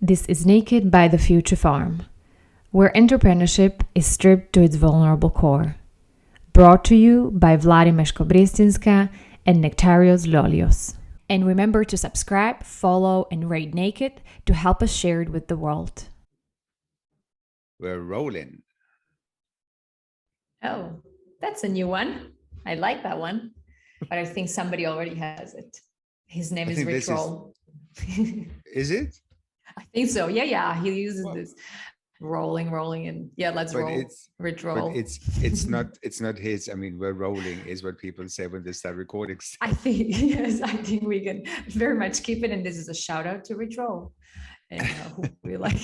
This is Naked by the Future Farm, where entrepreneurship is stripped to its vulnerable core. Brought to you by Vladi and Nektarios Lolios. And remember to subscribe, follow, and rate Naked to help us share it with the world. We're rolling. Oh, that's a new one. I like that one. But I think somebody already has it. His name is Rich Roll. Is it? I think so. Yeah. He uses this rolling, and let's roll. Rich Roll. But it's not his. I mean, we're rolling is what people say when they start recording stuff. I think we can very much keep it. And this is a shout out to Rich Roll. And who we like.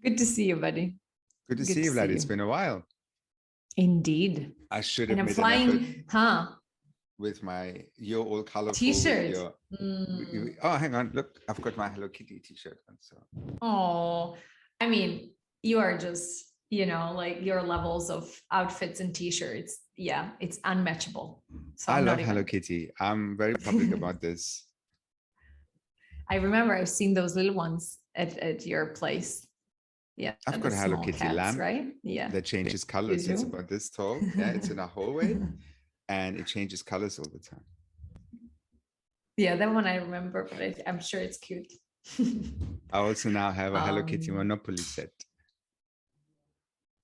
Good to see you, buddy. Good to see you, Vlad. It's been a while. Indeed. I should have made I'm flying, with your all colorful t-shirt. Oh, hang on. Look, I've got my Hello Kitty t-shirt on. So. Oh, I mean, you are just, like your levels of outfits and t-shirts. Yeah, it's unmatchable. So I love Hello Kitty. I'm very public about this. I remember I've seen those little ones at your place. Yeah, I've got a Hello Kitty cats, lamp, right? Yeah, that changes colors. It's about this tall. Yeah, it's in a hallway, and it changes colors all the time. Yeah, that one I remember, but I'm sure it's cute. I also now have a Hello Kitty Monopoly set.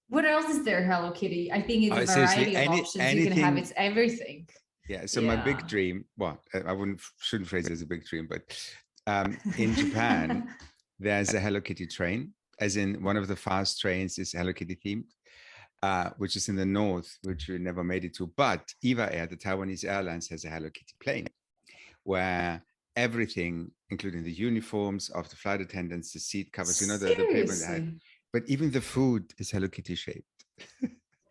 What else is there, Hello Kitty? I think it's a variety of options you can have. It's everything. Yeah. So my big dream. Well, I shouldn't phrase it as a big dream, but in Japan, there's a Hello Kitty train. As in, one of the fast trains is Hello Kitty themed, which is in the north, which we never made it to. But EVA Air, the Taiwanese Airlines, has a Hello Kitty plane where everything, including the uniforms of the flight attendants, the seat covers, the paper they had, but even the food is Hello Kitty shaped.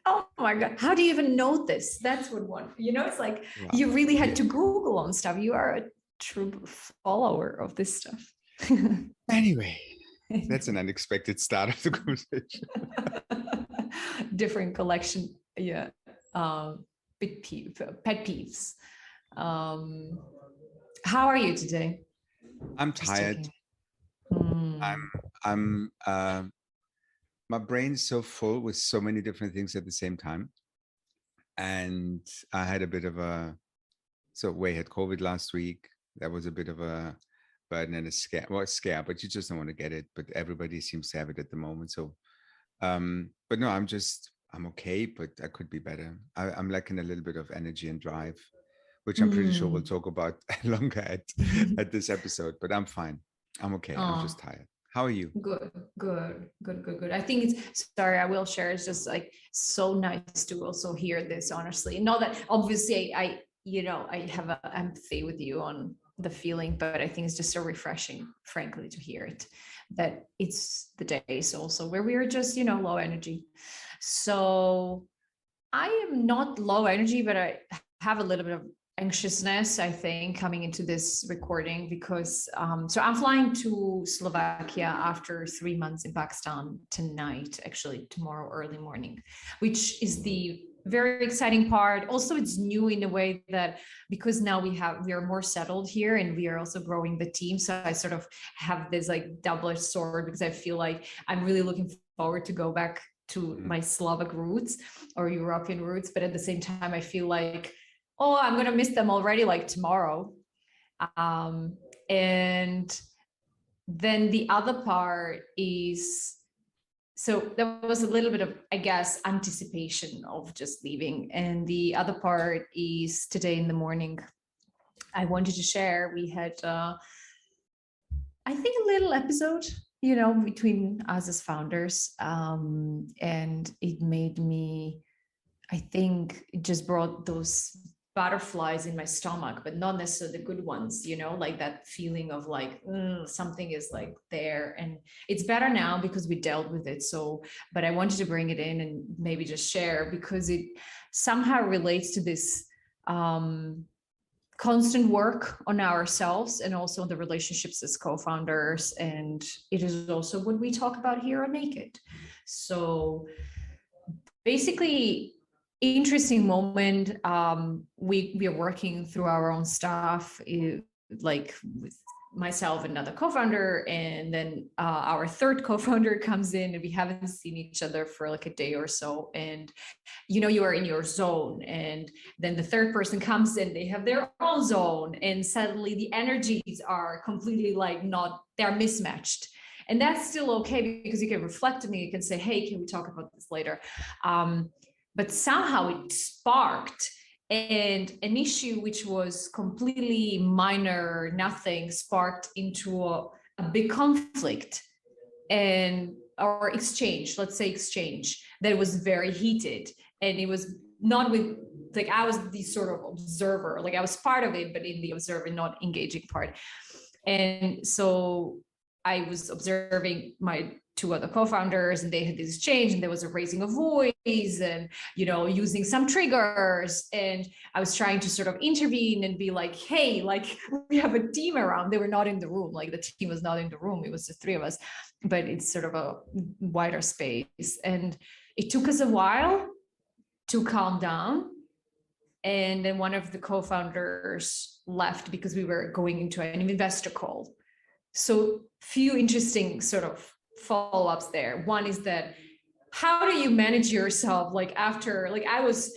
Oh my God. How do you even know this? That's what it's like, you really had to Google on stuff. You are a true follower of this stuff. Anyway. That's an unexpected start of the conversation. Different collection, yeah. Pet peeves. How are you today? I'm tired. I'm my brain's so full with so many different things at the same time. And I had a bit of we had COVID last week. That was a bit of a burden and a scare. Well, it's scare, but you just don't want to get it. But everybody seems to have it at the moment. So, but no, I'm okay, but I could be better. I'm lacking a little bit of energy and drive, which I'm pretty sure we'll talk about longer at this episode. But I'm fine. I'm okay. I'm just tired. How are you? Good. I think I will share. It's just like so nice to also hear this, honestly. Not that obviously I have an empathy with you on the feeling, but I think it's just so refreshing, frankly, to hear it, that it's the days also where we are just, low energy. So I am not low energy, but I have a little bit of anxiousness, I think, coming into this recording because, so I'm flying to Slovakia after 3 months in Pakistan tonight, actually tomorrow early morning, which is the very exciting part. Also, it's new in a way that because now we are more settled here and we are also growing the team. So I sort of have this like double-edged sword because I feel like I'm really looking forward to go back to my Slovak roots or European roots. But at the same time, I feel like, I'm going to miss them already, like tomorrow. And then the other part is, so there was a little bit of, I guess, anticipation of just leaving. And the other part is today in the morning, I wanted to share, we had, I think, a little episode, between us as founders. And it made me, I think it just brought those butterflies in my stomach, but not necessarily the good ones, like that feeling of like something is like there, and it's better now because we dealt with it. So, but I wanted to bring it in and maybe just share because it somehow relates to this constant work on ourselves and also the relationships as co-founders, and it is also what we talk about here on Naked. So basically, interesting moment. We are working through our own stuff, like with myself and another co-founder, and then our third co-founder comes in, and we haven't seen each other for like a day or so, and you are in your zone, and then the third person comes in, they have their own zone, and suddenly the energies are completely like not, they're mismatched. And that's still okay, because you can reflect on it, you can say, hey, can we talk about this later? But somehow it sparked, and an issue which was completely minor, nothing, sparked into a big conflict and or exchange, let's say exchange, that was very heated. And it was not with, like, I was the sort of observer, like I was part of it, but in the observing, not engaging part. And so I was observing my two other co-founders, and they had this exchange, and there was a raising of voice, and using some triggers, and I was trying to sort of intervene and be like, hey, like, we have a team around. They were not in the room, like the team was not in the room, it was the three of us, but it's sort of a wider space. And it took us a while to calm down. And then one of the co-founders left because we were going into an investor call. So few interesting sort of follow-ups there. One is that, how do you manage yourself like after, like I was,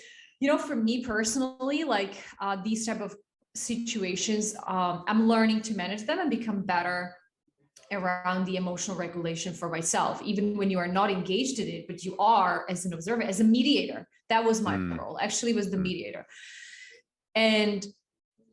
for me personally, like these type of situations, I'm learning to manage them and become better around the emotional regulation for myself, even when you are not engaged in it, but you are as an observer, as a mediator. That was my role, actually, was the mediator. And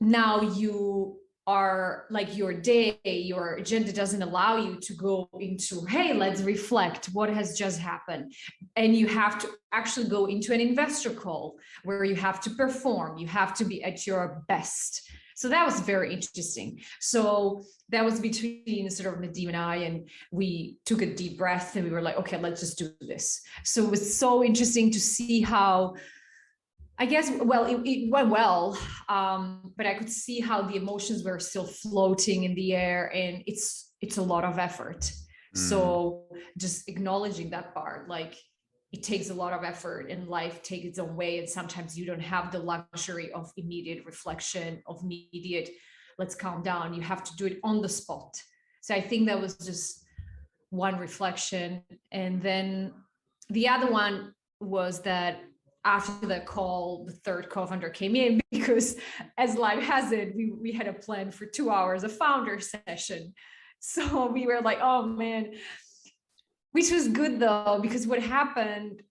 now you are like, your day, your agenda doesn't allow you to go into, hey, let's reflect what has just happened. And you have to actually go into an investor call where you have to perform, you have to be at your best. So that was very interesting. So that was between sort of Nadim and I, and we took a deep breath and we were like, okay, let's just do this. So it was so interesting to see how, I guess, well, it went well, but I could see how the emotions were still floating in the air, and it's a lot of effort. So just acknowledging that part, like, it takes a lot of effort, and life takes its own way. And sometimes you don't have the luxury of immediate reflection, of immediate, let's calm down. You have to do it on the spot. So I think that was just one reflection. And then the other one was that after the call, the third co-founder came in, because as life has it, we had a plan for 2 hours, a founder session. So we were like, oh man, which was good though, because what happened,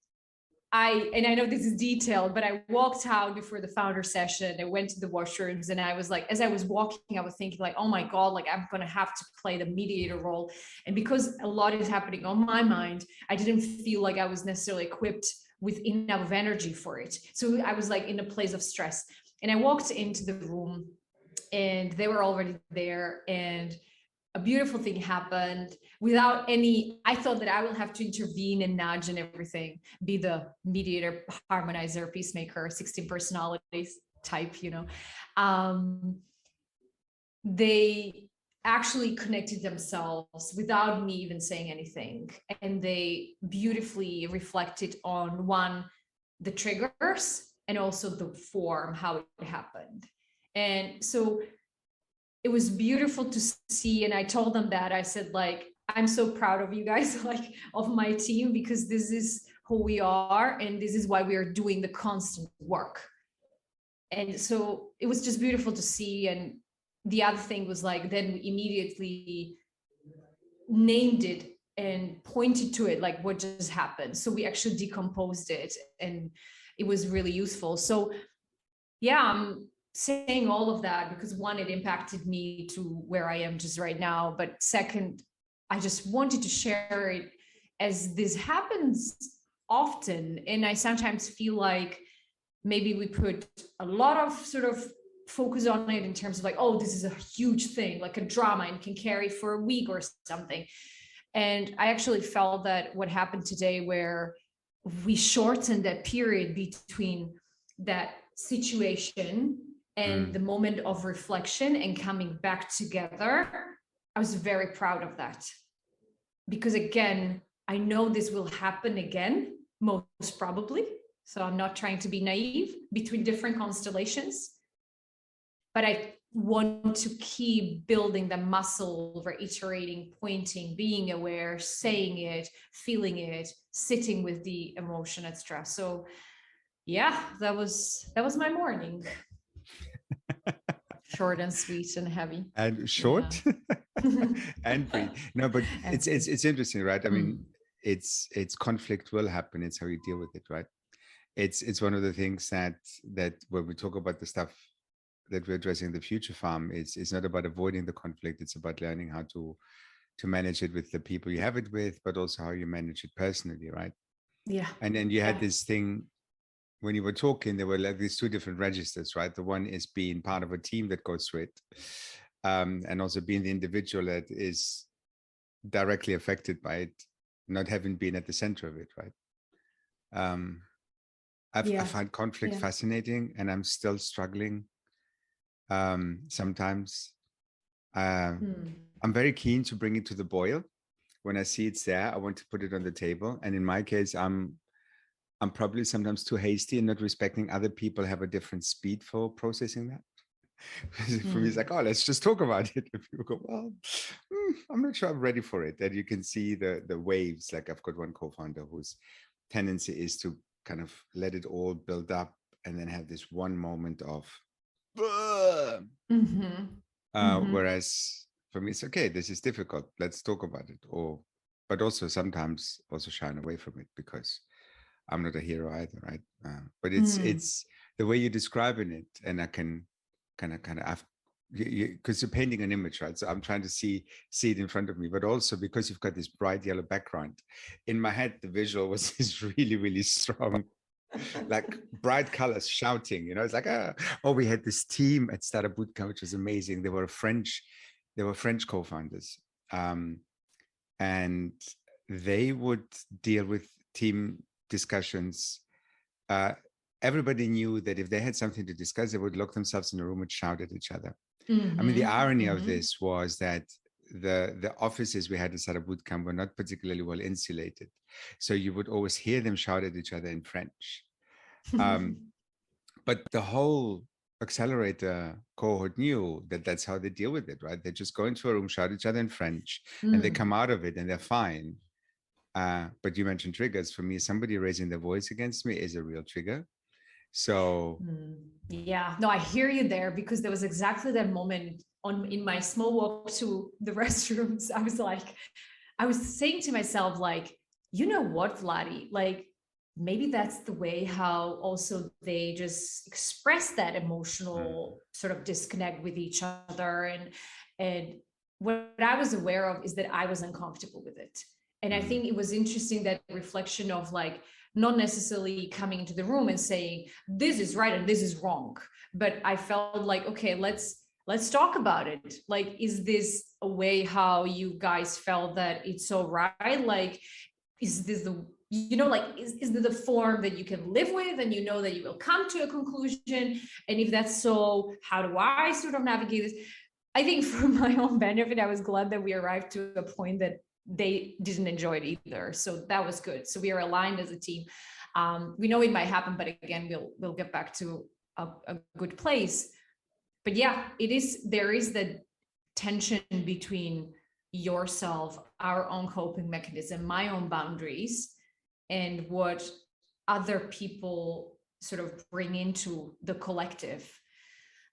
I know this is detailed, but I walked out before the founder session. I went to the washrooms, and I was like, as I was walking, I was thinking like, oh my God, like I'm going to have to play the mediator role. And because a lot is happening on my mind, I didn't feel like I was necessarily equipped with enough energy for it. So I was like in a place of stress, and I walked into the room, and they were already there, and a beautiful thing happened without any, I thought that I will have to intervene and nudge and everything, be the mediator, harmonizer, peacemaker, 16 personalities type, they actually connected themselves without me even saying anything. And they beautifully reflected on, one, the triggers, and also the form, how it happened. And so it was beautiful to see. And I told them that, I said, like, I'm so proud of you guys, like of my team, because this is who we are. And this is why we are doing the constant work. And so it was just beautiful to see. And the other thing was like, then we immediately named it and pointed to it, like what just happened. So we actually decomposed it, and it was really useful. So yeah, I'm saying all of that because, one, it impacted me to where I am just right now. But second, I just wanted to share it, as this happens often. And I sometimes feel like maybe we put a lot of sort of focus on it in terms of like, oh, this is a huge thing, like a drama, and can carry for a week or something. And I actually felt that what happened today, where we shortened that period between that situation and the moment of reflection and coming back together, I was very proud of that. Because again, I know this will happen again, most probably. So I'm not trying to be naive between different constellations. But I want to keep building the muscle over iterating, pointing, being aware, saying it, feeling it, sitting with the emotion, etc. So yeah, that was my morning. Short and sweet and heavy. And short and brief. No, but And it's interesting, right? I mean, it's conflict will happen. It's how you deal with it, right? It's one of the things that when we talk about the stuff that we're addressing in the future farm, it's not about avoiding the conflict. It's about learning how to manage it with the people you have it with, but also how you manage it personally, right? yeah. And then you had this thing when you were talking, there were like these two different registers, right? The one is being part of a team that goes through it, and also being the individual that is directly affected by it, not having been at the center of it, right? I find conflict fascinating, and I'm still struggling sometimes. I'm very keen to bring it to the boil. When I see it's there, I want to put it on the table. And in my case, I'm probably sometimes too hasty and not respecting other people have a different speed for processing that. For me, it's like, oh, let's just talk about it. If people go, well, I'm not sure I'm ready for it. And you can see the waves. Like I've got one co-founder whose tendency is to kind of let it all build up and then have this one moment of, whereas for me, it's okay. This is difficult. Let's talk about it. But also sometimes also shine away from it because I'm not a hero either, right? But it's the way you're describing it, and I can kind of because you're painting an image, right? So I'm trying to see it in front of me, but also because you've got this bright yellow background, in my head the visual was is really, really strong, like bright colors shouting. It's like we had this team at Startup Bootcamp, which was amazing. They were French co-founders, and they would deal with team discussions. Everybody knew that if they had something to discuss, they would lock themselves in a room and shout at each other. I mean, the irony of this was that the offices we had at Startup Bootcamp were not particularly well insulated. So you would always hear them shout at each other in French. But the whole accelerator cohort knew that that's how they deal with it, right? They just go into a room, shout at each other in French, and they come out of it and they're fine. But you mentioned triggers. For me, somebody raising their voice against me is a real trigger. So yeah, no, I hear you there, because there was exactly that moment in my small walk to the restrooms. I was saying to myself, like, you know what, Vladi, like, maybe that's the way how also they just express that emotional sort of disconnect with each other. And what I was aware of is that I was uncomfortable with it. And I think it was interesting, that reflection of like, not necessarily coming into the room and saying, this is right and this is wrong. But I felt like, okay, let's talk about it. Like, is this a way how you guys felt that it's all right? Like, is this the, is this the form that you can live with and that you will come to a conclusion? And if that's so, how do I sort of navigate this? I think for my own benefit, I was glad that we arrived to a point that they didn't enjoy it either. So that was good. So we are aligned as a team. We know it might happen, but again, we'll get back to a good place. But yeah, there is the tension between yourself, our own coping mechanism, my own boundaries, and what other people sort of bring into the collective.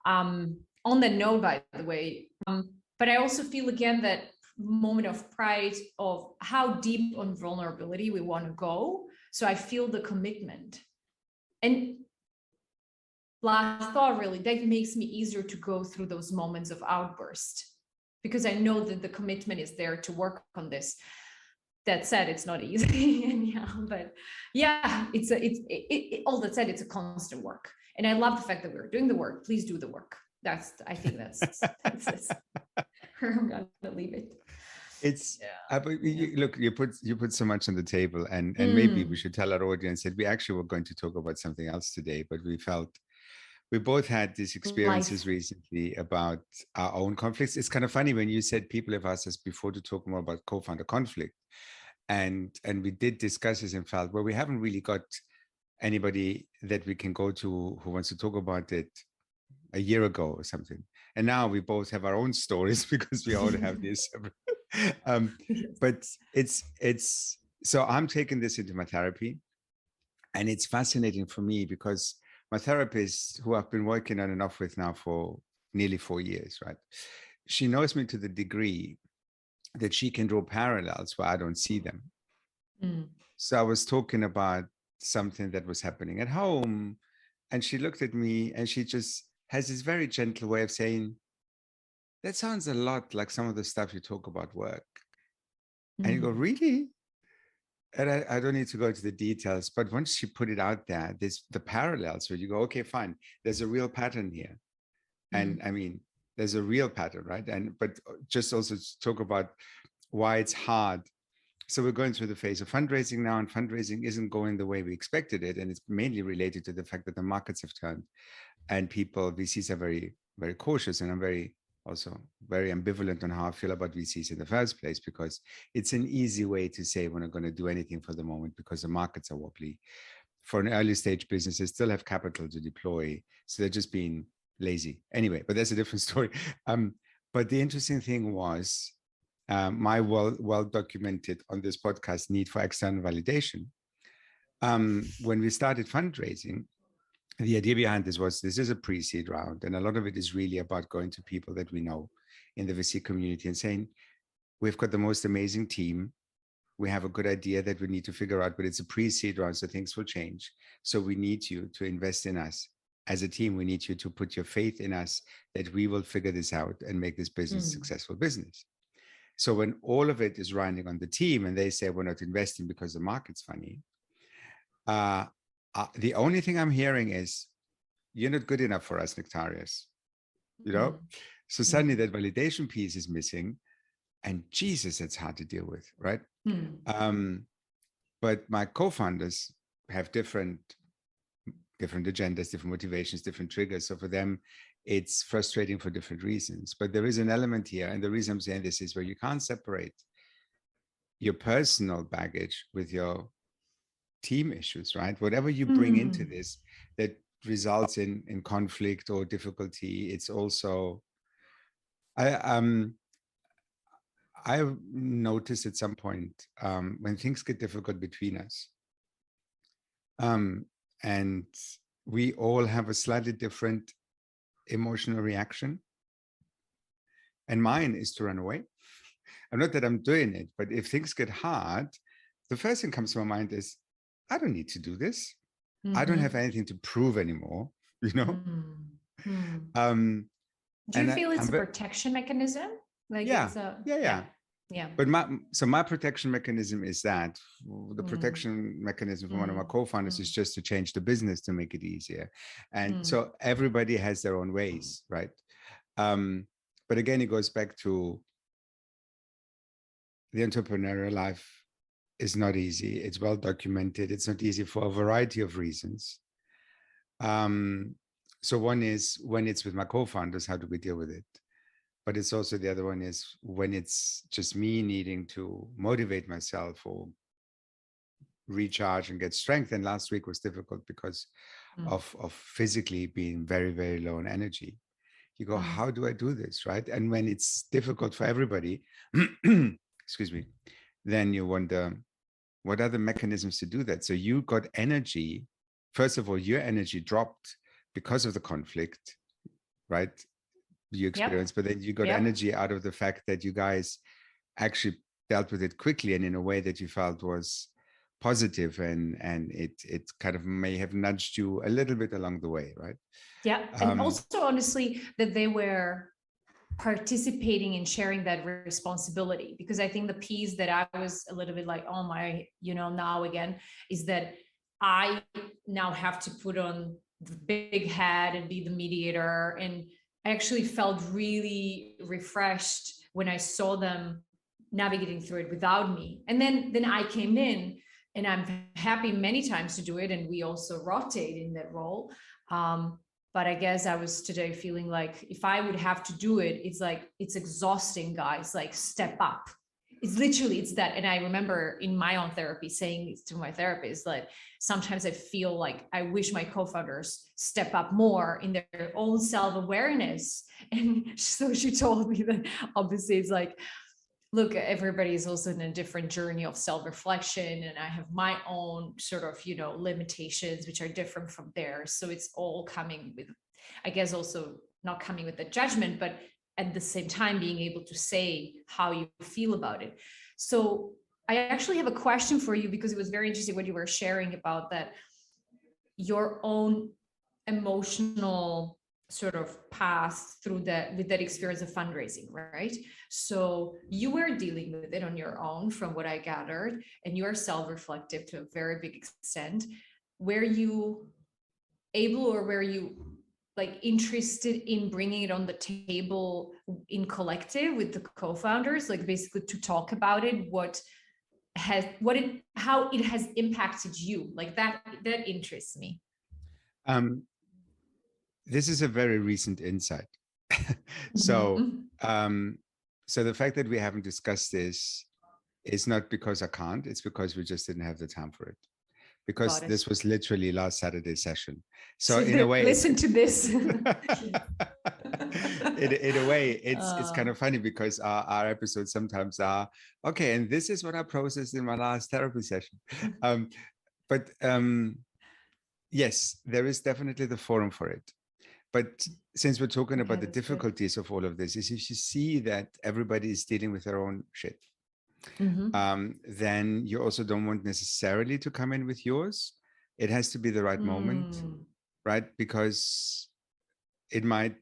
On the note, by the way, but I also feel again that moment of pride of how deep on vulnerability we want to go. So I feel the commitment. And last thought, really, that makes me easier to go through those moments of outburst, because I know that the commitment is there to work on this. That said, it's not easy. All that said, it's a constant work. And I love the fact that we're doing the work. Please do the work. I think that's where I'm gonna leave it. It's look, you put so much on the table, and maybe we should tell our audience that we actually were going to talk about something else today, but we felt we both had these experiences recently about our own conflicts. It's kind of funny when you said people have asked us before to talk more about co-founder conflict, and we did discuss this and felt, well, we haven't really got anybody that we can go to who wants to talk about it a year ago or something. And now we both have our own stories because we all have these. But it's so I'm taking this into my therapy, and it's fascinating for me because my therapist, who I've been working on and off with now for nearly 4 years, right? She knows me to the degree that she can draw parallels where I don't see them. So I was talking about something that was happening at home, and she looked at me and she just has this very gentle way of saying, that sounds a lot like some of the stuff you talk about work. And you go, really? And I don't need to go into the details, but once she put it out there, there's the parallels where you go, okay, fine, there's a real pattern here. And I mean, there's a real pattern, right? But just also to talk about why it's hard. So we're going through the phase of fundraising now, and fundraising isn't going the way we expected it. And it's mainly related to the fact that the markets have turned and people, VCs are very, very cautious. And I'm also very ambivalent on how I feel about VCs in the first place, because it's an easy way to say we're not going to do anything for the moment because the markets are wobbly. For an early stage business, they still have capital to deploy. So they're just being lazy. Anyway, but that's a different story. But the interesting thing was my well documented on this podcast need for external validation. When we started fundraising, the idea behind this is a pre-seed round, and a lot of it is really about going to people that we know in the VC community and saying, we've got the most amazing team. We have a good idea that we need to figure out, but it's a pre-seed round, so things will change. So we need you to invest in us. As a team, we need you to put your faith in us that we will figure this out and make this business a successful business. So when all of it is riding on the team and they say, we're not investing because the market's funny, the only thing I'm hearing is, you're not good enough for us, Nektarios, you know? So suddenly that validation piece is missing, and Jesus, it's hard to deal with, right? But my co-founders have different agendas, different motivations, different triggers. So for them, it's frustrating for different reasons. But there is an element here, and the reason I'm saying this is where you can't separate your personal baggage with your team issues, right? Whatever you bring into this that results in conflict or difficulty, it's also, I noticed at some point when things get difficult between us, and we all have a slightly different emotional reaction. And mine is to run away. And not that I'm doing it, but if things get hard, the first thing comes to my mind is, I don't need to do this. I don't have anything to prove anymore, you know? Do you feel it's a protection mechanism? Like yeah, it's a, yeah. But my protection mechanism is that the protection mechanism for one of my co-founders is just to change the business to make it easier. And so everybody has their own ways, right? But again, it goes back to the entrepreneurial life is not easy. It's well documented. It's not easy for a variety of reasons. So one is when it's with my co-founders, how do we deal with it? But it's also the other one is when it's just me needing to motivate myself or recharge and get strength. And last week was difficult because of physically being very, very low on energy. You go, how do I do this, right? And when it's difficult for everybody, excuse me, then you wonder, what are the mechanisms to do that? So you got energy. First of all, your energy dropped because of the conflict, right? You experienced, but then you got energy out of the fact that you guys actually dealt with it quickly and in a way that you felt was positive, and it kind of may have nudged you a little bit along the way, right? Yeah, and also honestly that they were participating in sharing that responsibility, because I think the piece that I was a little bit like, oh my, now again, is that I now have to put on the big hat and be the mediator. And I actually felt really refreshed when I saw them navigating through it without me. And then I came in, and I'm happy many times to do it. And we also rotate in that role. But I guess I was today feeling like if I would have to do it, it's like, it's exhausting, guys, like step up. It's literally, it's that. And I remember in my own therapy saying to my therapist, like, sometimes I feel like I wish my co-founders step up more in their own self-awareness. And so she told me that obviously it's like, look, everybody is also in a different journey of self-reflection, and I have my own sort of, limitations, which are different from theirs. So it's all coming with, I guess, also not coming with a judgment, but at the same time being able to say how you feel about it. So I actually have a question for you, because it was very interesting what you were sharing about that, your own emotional sort of path through that, with that experience of fundraising, right? So you were dealing with it on your own, from what I gathered, and you are self-reflective to a very big extent. Were you able, or were you like interested in bringing it on the table in collective with the co-founders, like basically to talk about it, how it has impacted you? Like that interests me. Um, this is a very recent insight. So, Mm-hmm. so the fact that we haven't discussed this is not because I can't, it's because we just didn't have the time for it. Because Got it. this was literally last Saturday's session. So So in a way, listen to this. in a way, it's kind of funny, because our episodes sometimes are, okay, and this is what I processed in my last therapy session. But yes, there is definitely the forum for it. But since we're talking about the difficulties of all of this, is if you see that everybody is dealing with their own shit, then you also don't want necessarily to come in with yours. It has to be the right moment, right? Because it might,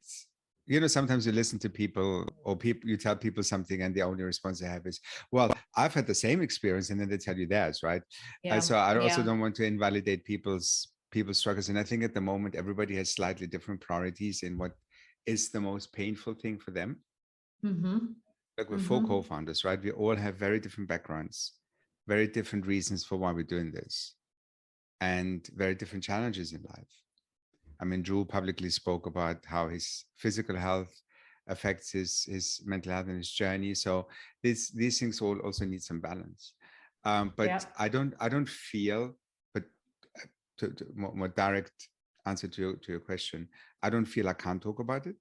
sometimes you listen to people, or you tell people something, and the only response they have is, well, I've had the same experience, and then they tell you theirs, right? So I also don't want to invalidate people's struggles. And I think at the moment, everybody has slightly different priorities in what is the most painful thing for them. Like we're four co-founders, right? We all have very different backgrounds, very different reasons for why we're doing this, and very different challenges in life. I mean, Drew publicly spoke about how his physical health affects his mental health and his journey. So these things all also need some balance. But I don't feel, but to more direct answer to your question, I don't feel I can't talk about it.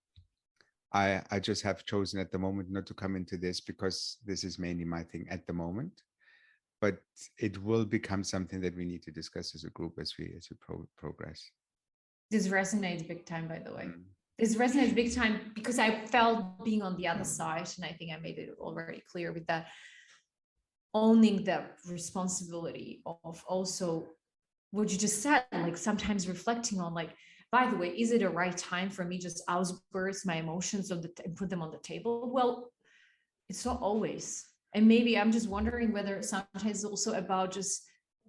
I just have chosen at the moment not to come into this, because this is mainly my thing at the moment. But it will become something that we need to discuss as a group as we progress. This resonates big time, by the way. This resonates big time, because I felt being on the other side, and I think I made it already clear with that, owning the responsibility of also what you just said, like sometimes reflecting on, like, by the way, is it a right time for me just outburst my emotions and put them on the table? Well, it's not always. And maybe I'm just wondering whether sometimes it's also about just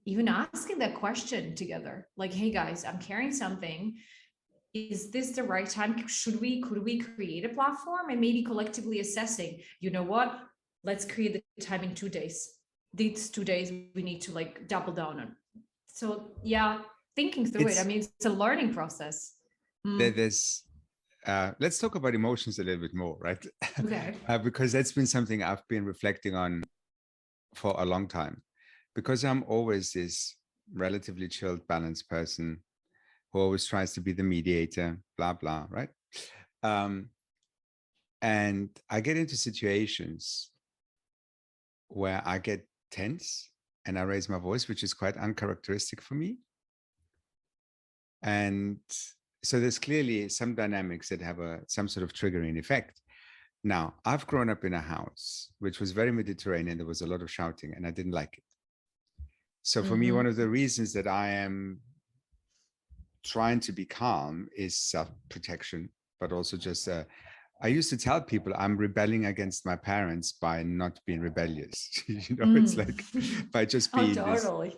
even asking that question together. Like, hey guys, I'm carrying something. Is this the right time? Could we create a platform? And maybe collectively assessing, you know what? Let's create the time in 2 days. These 2 days we need to like double down on. So yeah, thinking through it. I mean, it's a learning process. There's let's talk about emotions a little bit more, right? Okay. Because that's been something I've been reflecting on for a long time, because I'm always this relatively chilled, balanced person who always tries to be the mediator, blah, blah, right? And I get into situations where I get tense and I raise my voice, which is quite uncharacteristic for me. And so there's clearly some dynamics that have some sort of triggering effect. Now, I've grown up in a house which was very Mediterranean. There was a lot of shouting, and I didn't like it. So for me, one of the reasons that I am trying to be calm is self-protection, but also just I used to tell people I'm rebelling against my parents by not being rebellious. It's like by just being totally.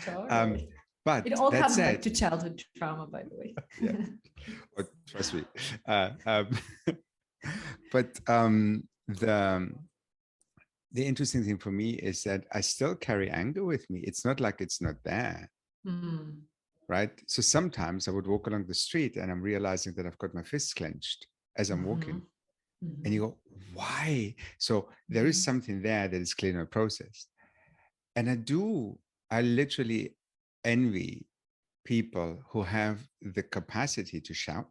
Totally. But it all comes back to childhood trauma, by the way. Yeah, trust me. But the interesting thing for me is that I still carry anger with me. It's not like it's not there. Right? So sometimes I would walk along the street and I'm realizing that I've got my fists clenched as I'm walking. And you go, why? So there is something there that is clearly not processed. And I literally envy people who have the capacity to shout.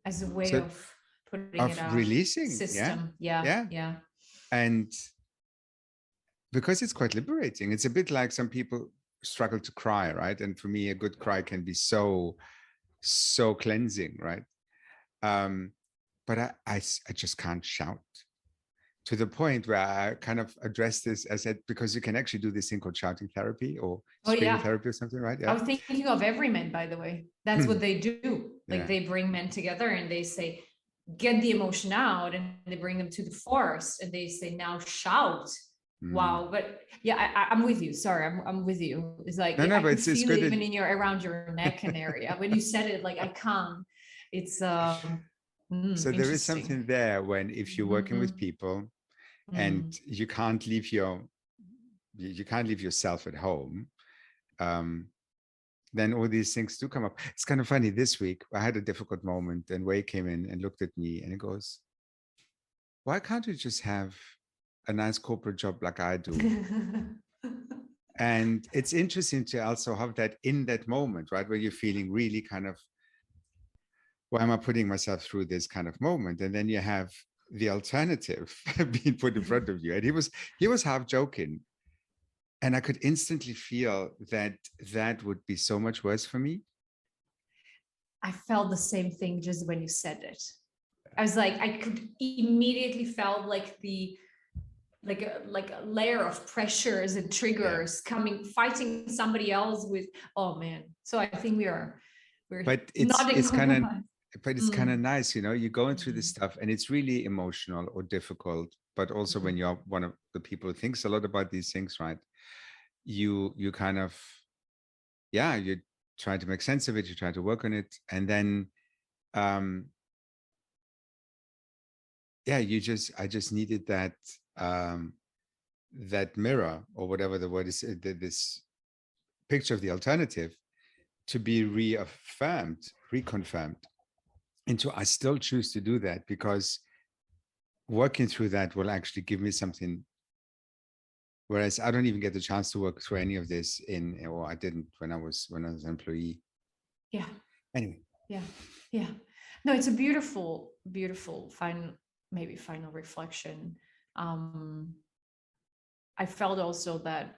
As a way So of putting it of out, releasing, system. Yeah, yeah. yeah. And because it's quite liberating. It's a bit like some people struggle to cry, right? And for me, a good cry can be so cleansing, right? But I just can't shout, to the point where I kind of address this as that, because you can actually do this thing called shouting therapy or Oh screaming yeah. therapy or something, right? I Yeah. was thinking of Everyman, by the way. That's what they do. Like Yeah. they bring men together and they say, get the emotion out, and they bring them to the forest and they say, now shout. Wow. But yeah, I'm with you. Sorry, I'm with you. It's like No, I but could it's feel it good. even in your around your neck and area. When you said it, like I can't. It's So there is interesting. something there when, if you're working with people and you can't leave yourself at home, then all these things do come up. It's kind of funny. This week I had a difficult moment, and Wei came in and looked at me and he goes, why can't you just have a nice corporate job like I do? And it's interesting to also have that in that moment, right, where you're feeling really kind of, why am I putting myself through this kind of moment? And then you have the alternative being put in front of you. And he was half joking. And I could instantly feel that that would be so much worse for me. I felt the same thing just when you said it. I was like, I could immediately felt like a layer of pressures and triggers coming, fighting somebody else with, oh man. So I think we're But not in compromise. it's kind of nice, you know, you're going through this stuff and it's really emotional or difficult. But also when you're one of the people who thinks a lot about these things, right? You kind of, you try to make sense of it, you try to work on it. And then I just needed that that mirror, or whatever the word is, this picture of the alternative, to be reconfirmed. And so I still choose to do that, because working through that will actually give me something. Whereas I don't even get the chance to work through any of this or I didn't when I was an employee. Yeah. Anyway. Yeah. Yeah. No, it's a beautiful, beautiful final reflection. I felt also that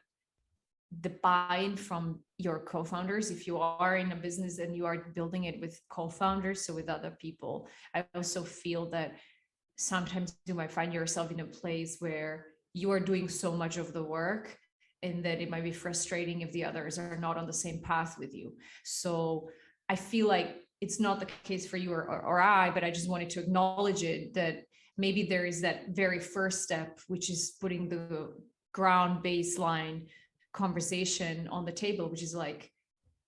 the buy-in from your co-founders, if you are in a business and you are building it with co-founders, so with other people, I also feel that sometimes you might find yourself in a place where you are doing so much of the work, and that it might be frustrating if the others are not on the same path with you. So I feel like it's not the case for you or I, but I just wanted to acknowledge it, that maybe there is that very first step, which is putting the ground baseline conversation on the table, which is like,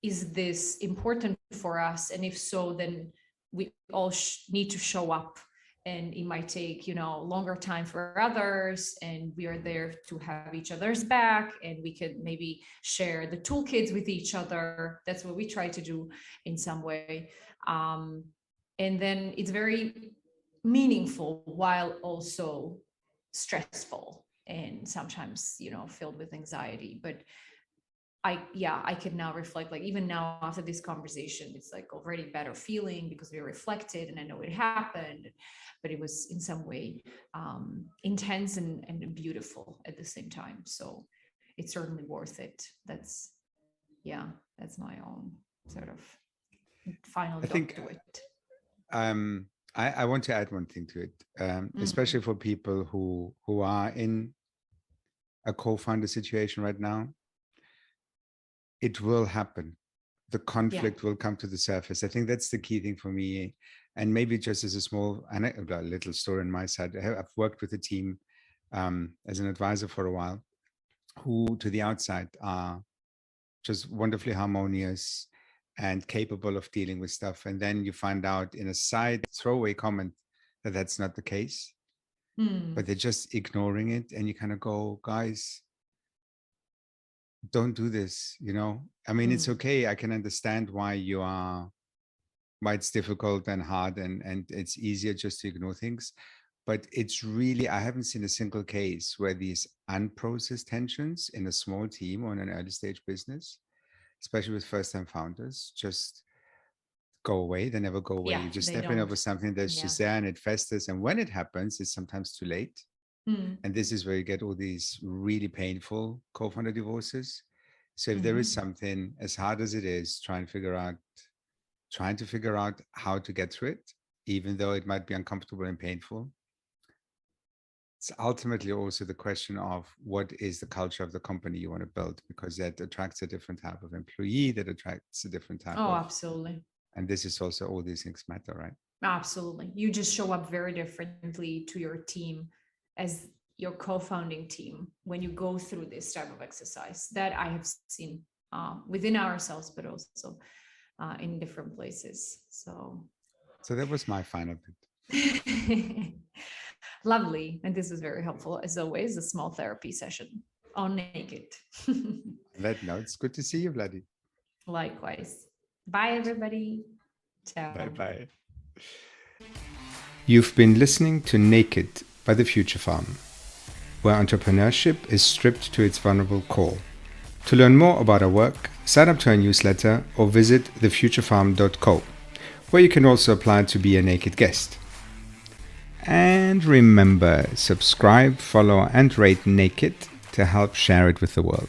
is this important for us? And if so, then we all need to show up, and it might take longer time for others, and we are there to have each other's back, and we could maybe share the toolkits with each other. That's what we try to do in some way, and then it's very meaningful while also stressful, and sometimes filled with anxiety. But I can now reflect, like even now after this conversation, it's like already better feeling because we reflected and I know it happened, but it was in some way intense and beautiful at the same time. So it's certainly worth it. That's my own sort of final thought to it. I want to add one thing to it, especially for people who are in a co-founder situation right now. It will happen. The conflict will come to the surface. I think that's the key thing for me. And maybe just as a little story on my side, I've worked with a team as an advisor for a while, who to the outside are just wonderfully harmonious and capable of dealing with stuff. And then you find out in a side throwaway comment that that's not the case, but they're just ignoring it. And you kind of go, guys, don't do this. I mean, it's okay. I can understand why you are why it's difficult and hard, and it's easier just to ignore things. But it's really, I haven't seen a single case where these unprocessed tensions in a small team or in an early stage business, especially with first time founders, just go away. They never go away. Yeah, You just they step in over don't. something that's Yeah. just there and it festers. And when it happens, it's sometimes too late. And this is where you get all these really painful co-founder divorces. So if there is something, as hard as it is, trying to figure out how to get through it, even though it might be uncomfortable and painful. It's ultimately also the question of what is the culture of the company you want to build, because that attracts a different type of employee, that attracts a different type Oh, of, absolutely. and this is also, all these things matter, right? Absolutely. You just show up very differently to your team as your co-founding team when you go through this type of exercise that I have seen within ourselves, but also in different places. So that was my final bit. lovely. And this was very helpful, as always, a small therapy session on Naked. On that note, it's good to see you, Vladi. Likewise. Bye, everybody. Ciao. Bye-bye. You've been listening to Naked by The Future Farm, where entrepreneurship is stripped to its vulnerable core. To learn more about our work, sign up to our newsletter or visit thefuturefarm.co, where you can also apply to be a Naked guest. And remember, subscribe, follow, and rate Naked to help share it with the world.